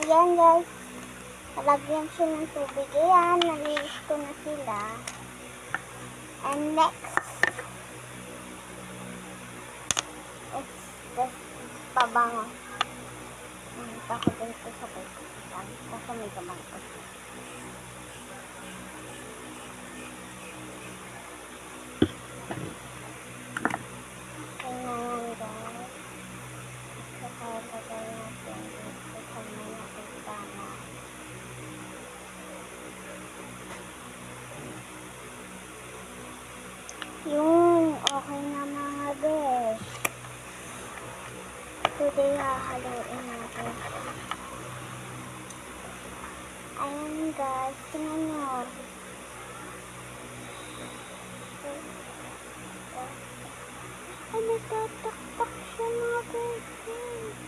Yan guys, nalagyan siya ng tubig. Ayan, nalinis ko na sila. And next, it's this pabango. Nakita ko din ito sa pagkakitan. Kasi may gaman ko. Okay na yan guys. Saka lagay natin dito sa mga pagkana. Yung okay na mga besh. Today hahaluin natin. Ayan guys, tingnan nyo. Ay, nagtataktak siya mga besh.